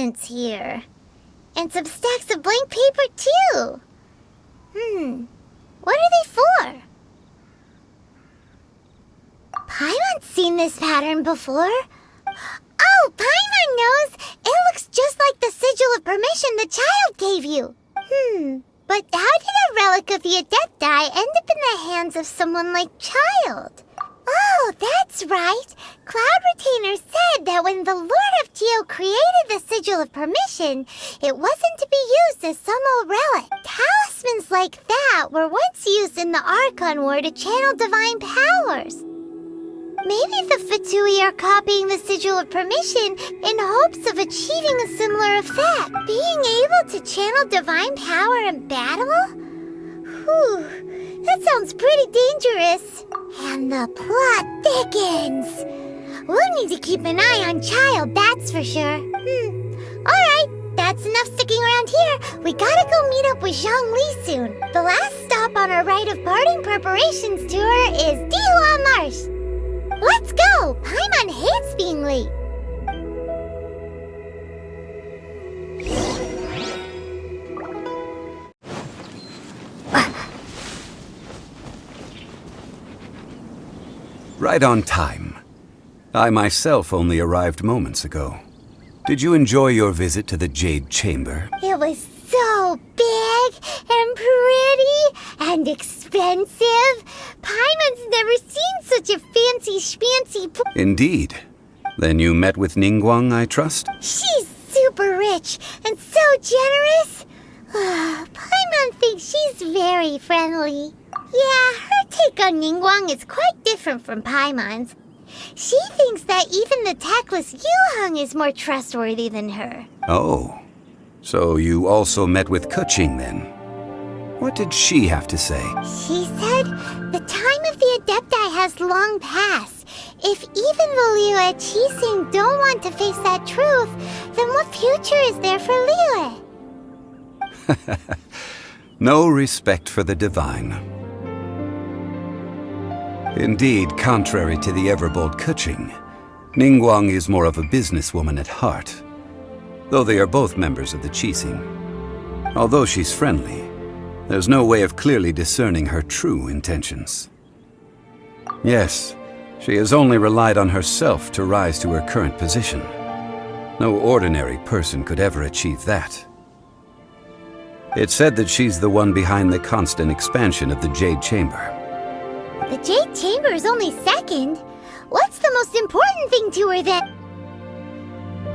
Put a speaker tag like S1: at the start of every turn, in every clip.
S1: parchments here. And some stacks of blank paper, too. What are they for? Paimon's seen this pattern before. Oh, Paimon knows! It looks just like the sigil of permission the child gave you. But how did a relic of the Adepti end up in the hands of someone like Child? Oh, that's right. Cloud Retainer said that when the Lord of Geo created the Sigil of Permission, it wasn't to be used as some old relic. Talismans like that were once used in the Archon War to channel divine powers. Maybe the Fatui are copying the Sigil of Permission in hopes of achieving a similar effect. Being able to channel divine power in battle? Whew, that sounds pretty dangerous. And the plot thickens. We'll need to keep an eye on Child, that's for sure. Alright, that's enough sticking around here. We gotta go meet up with Zhongli soon. The last stop on our rite of parting preparations tour is Dihua Marsh. Let's go! Paimon hates being late.
S2: Right on time. I myself only arrived moments ago. Did you enjoy your visit to the Jade Chamber?
S1: It was so big and pretty and expensive. Paimon's never seen such a fancy schmancy
S2: Indeed. Then you met with Ningguang, I trust?
S1: She's super rich and so generous. Paimon thinks she's very friendly. Yeah, her take on Ningguang is quite different from Paimon's. She thinks that even the tactless Yuheng is more trustworthy than her.
S2: Oh, so you also met with Keqing then? What did she have to say?
S1: She said the time of the Adepti has long passed. If even the Liyue Qixing don't want to face that truth, then what future is there for Liyue?
S2: No respect for the divine. Indeed, contrary to the ever-bold Keqing, Ningguang is more of a businesswoman at heart, though they are both members of the Qixing. Although she's friendly, there's no way of clearly discerning her true intentions. Yes, she has only relied on herself to rise to her current position. No ordinary person could ever achieve that. It's said that she's the one behind the constant expansion of the Jade Chamber.
S1: The Jade Chamber is only second. What's the most important thing to her then?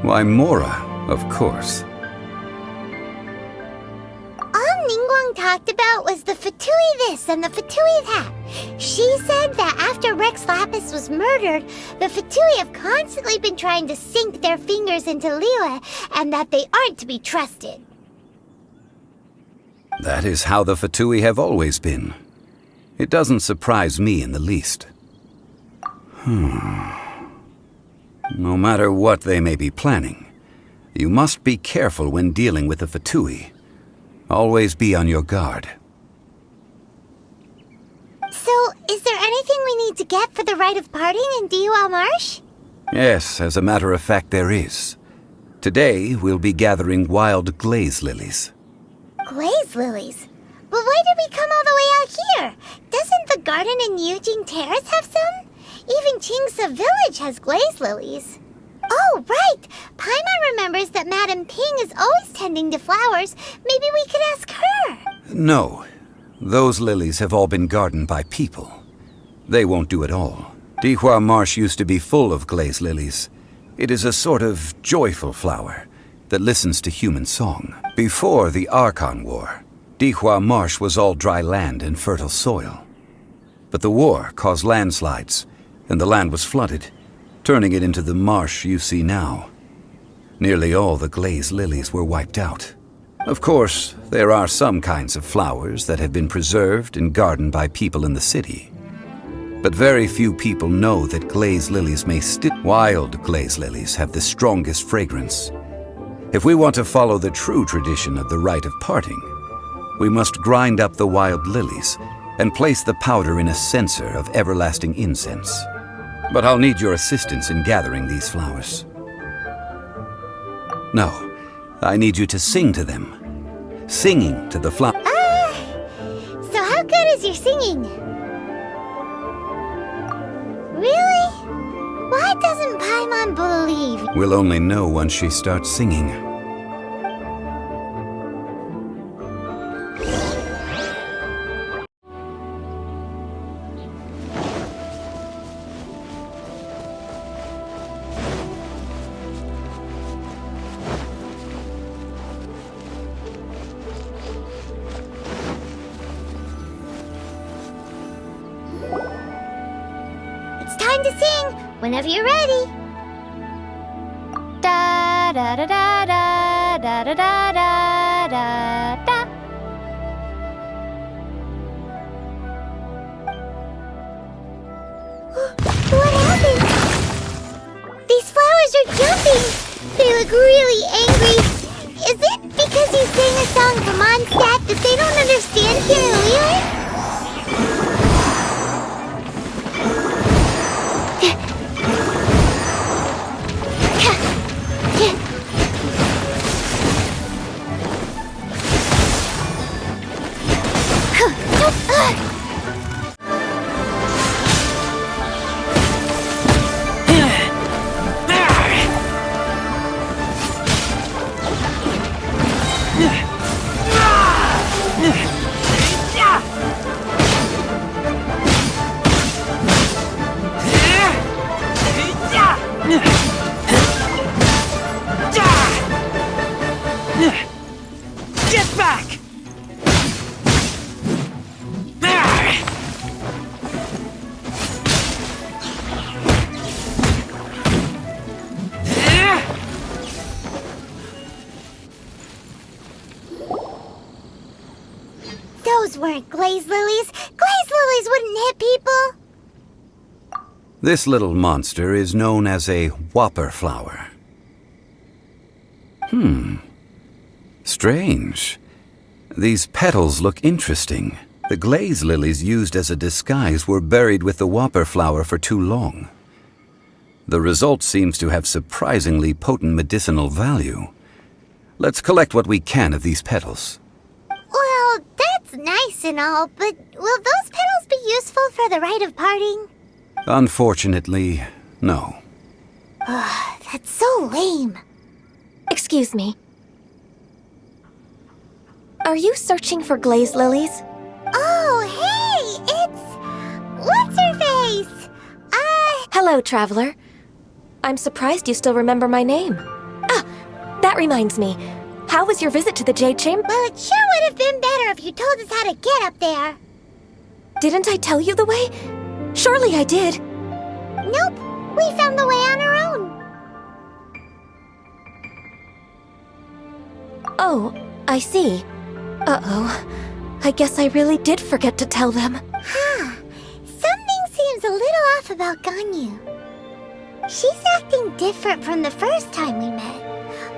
S2: Why, Mora, of course.
S1: All Ningguang talked about was the Fatui this and the Fatui that. She said that after Rex Lapis was murdered, the Fatui have constantly been trying to sink their fingers into Liyue, and that they aren't to be trusted.
S2: That is how the Fatui have always been. It doesn't surprise me in the least. No matter what they may be planning, you must be careful when dealing with the Fatui. Always be on your guard.
S1: So, is there anything we need to get for the rite of parting in Dihua Marsh?
S2: Yes, as a matter of fact, there is. Today, we'll be gathering wild glaze lilies.
S1: Glaze lilies? But why did we come all the way out here? Doesn't the garden in Yujing Terrace have some? Even Qingse Village has glaze lilies. Oh, right! Paimon remembers that Madame Ping is always tending to flowers. Maybe we could ask her.
S2: No. Those lilies have all been gardened by people. They won't do it all. Dihua Marsh used to be full of glaze lilies. It is a sort of joyful flower that listens to human song. Before the Archon War, Dihua Marsh was all dry land and fertile soil. But the war caused landslides, and the land was flooded, turning it into the marsh you see now. Nearly all the glaze lilies were wiped out. Of course, there are some kinds of flowers that have been preserved and gardened by people in the city. But very few people know that glaze lilies may still... Wild glaze lilies have the strongest fragrance. If we want to follow the true tradition of the rite of parting, we must grind up the wild lilies and place the powder in a censer of everlasting incense. But I'll need your assistance in gathering these flowers. No, I need you to sing to them. Singing to the flower.
S1: So how good is your singing? Really? Why doesn't Paimon believe?
S2: We'll only know once she starts singing.
S1: It's time to sing whenever you're ready. Da da da da da da da da da da da. What happened? These flowers are jumping. They look really angry. Is it because you sang a song for Mondstadt that they don't understand here in Leland?
S3: Get back!
S1: Those weren't glaze lilies. Glaze lilies wouldn't hit people.
S2: This little monster is known as a whopper flower. Strange. These petals look interesting. The glaze lilies used as a disguise were buried with the whopper flower for too long. The result seems to have surprisingly potent medicinal value. Let's collect what we can of these petals.
S1: Well, that's nice and all, but will those petals be useful for the rite of parting?
S2: Unfortunately, no.
S1: That's so lame.
S4: Excuse me. Are you searching for glaze lilies?
S1: Oh, hey, it's... What's-her-face?
S4: Hello, traveler. I'm surprised you still remember my name. Ah, that reminds me. How was your visit to the Jade Chamber?
S1: Well, it sure would have been better if you told us how to get up there.
S4: Didn't I tell you the way? Surely I did.
S1: Nope, we found the way on our own.
S4: Oh, I see. Uh-oh. I guess I really did forget to tell them.
S1: Something seems a little off about Ganyu. She's acting different from the first time we met.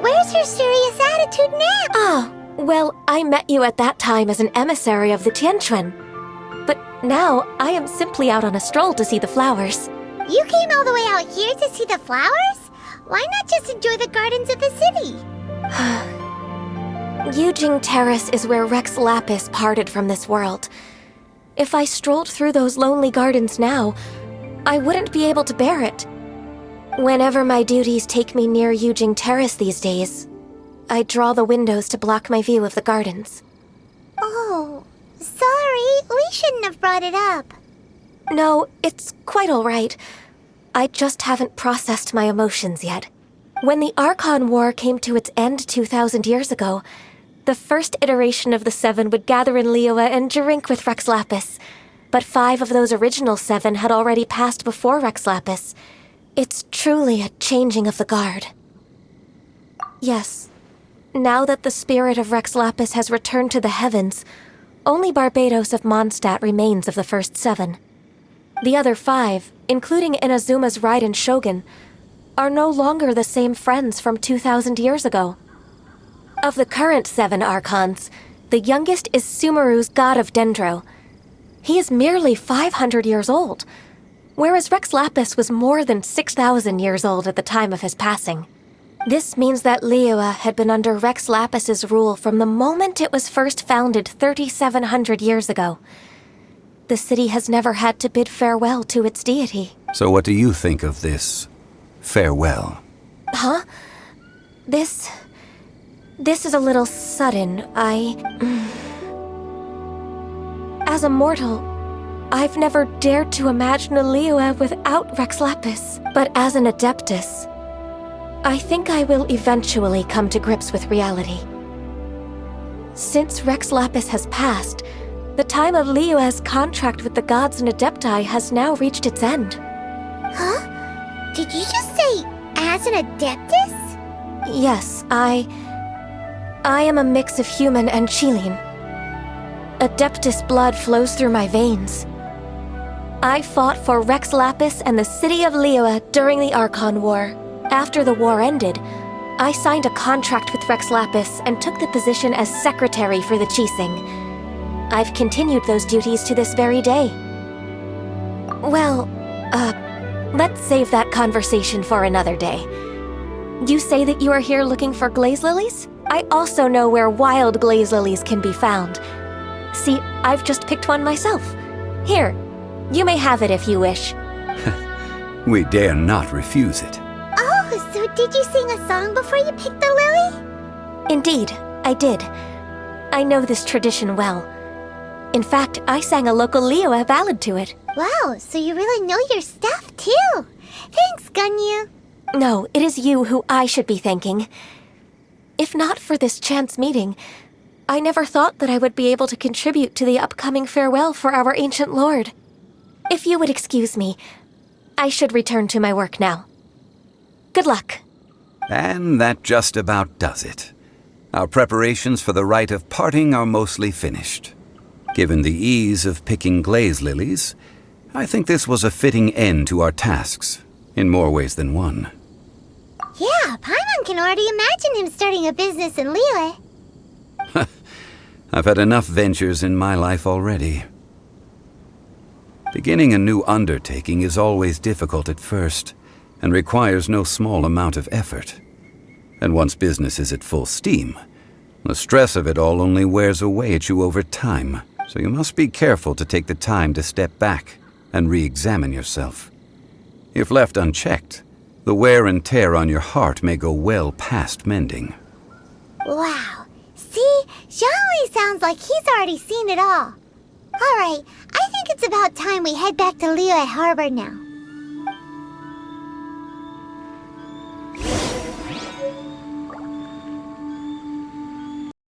S1: Where's her serious attitude now?
S4: Ah, well, I met you at that time as an emissary of the Tianquan. But now, I am simply out on a stroll to see the flowers.
S1: You came all the way out here to see the flowers? Why not just enjoy the gardens of the city?
S4: Yujing Terrace is where Rex Lapis parted from this world. If I strolled through those lonely gardens now, I wouldn't be able to bear it. Whenever my duties take me near Yujing Terrace these days, I draw the windows to block my view of the gardens.
S1: Oh, sorry, we shouldn't have brought it up.
S4: No, it's quite all right. I just haven't processed my emotions yet. When the Archon War came to its end 2,000 years ago, the first iteration of the Seven would gather in Liyue and drink with Rex Lapis. But 5 of those original 7 had already passed before Rex Lapis. It's truly a changing of the guard. Yes, now that the spirit of Rex Lapis has returned to the heavens, only Barbados of Mondstadt remains of the first 7. The other 5, including Inazuma's Raiden Shogun, are no longer the same friends from 2,000 years ago. Of the current 7 Archons, the youngest is Sumeru's god of Dendro. He is merely 500 years old, whereas Rex Lapis was more than 6,000 years old at the time of his passing. This means that Liyue had been under Rex Lapis's rule from the moment it was first founded 3,700 years ago. The city has never had to bid farewell to its deity.
S2: So what do you think of this farewell?
S4: Huh? This is a little sudden. As a mortal, I've never dared to imagine a Liyue without Rex Lapis. But as an Adeptus, I think I will eventually come to grips with reality. Since Rex Lapis has passed, the time of Liyue's contract with the gods and Adepti has now reached its end.
S1: Huh? Did you just say, as an Adeptus?
S4: Yes, I am a mix of human and Chilean. Adeptus blood flows through my veins. I fought for Rex Lapis and the city of Liyue during the Archon War. After the war ended, I signed a contract with Rex Lapis and took the position as secretary for the Qixing. I've continued those duties to this very day. Well, let's save that conversation for another day. You say that you are here looking for glaze lilies? I also know where wild glaze lilies can be found. See, I've just picked one myself. Here, you may have it if you wish.
S2: We dare not refuse it.
S1: Oh, so did you sing a song before you picked the lily?
S4: Indeed, I did. I know this tradition well. In fact, I sang a local Liyue ballad to it.
S1: Wow, so you really know your stuff, too. Thanks, Gunyu.
S4: No, it is you who I should be thanking. If not for this chance meeting, I never thought that I would be able to contribute to the upcoming farewell for our ancient lord. If you would excuse me, I should return to my work now. Good luck.
S2: And that just about does it. Our preparations for the rite of parting are mostly finished. Given the ease of picking glaze lilies, I think this was a fitting end to our tasks, in more ways than one.
S1: Yeah, Paimon can already imagine him starting a business in Liyue.
S2: I've had enough ventures in my life already. Beginning a new undertaking is always difficult at first, and requires no small amount of effort. And once business is at full steam, the stress of it all only wears away at you over time. So you must be careful to take the time to step back and re-examine yourself. If left unchecked, the wear and tear on your heart may go well past mending.
S1: Wow. See, Zhongli sounds like he's already seen it all. Alright, I think it's about time we head back to Liyue Harbor now.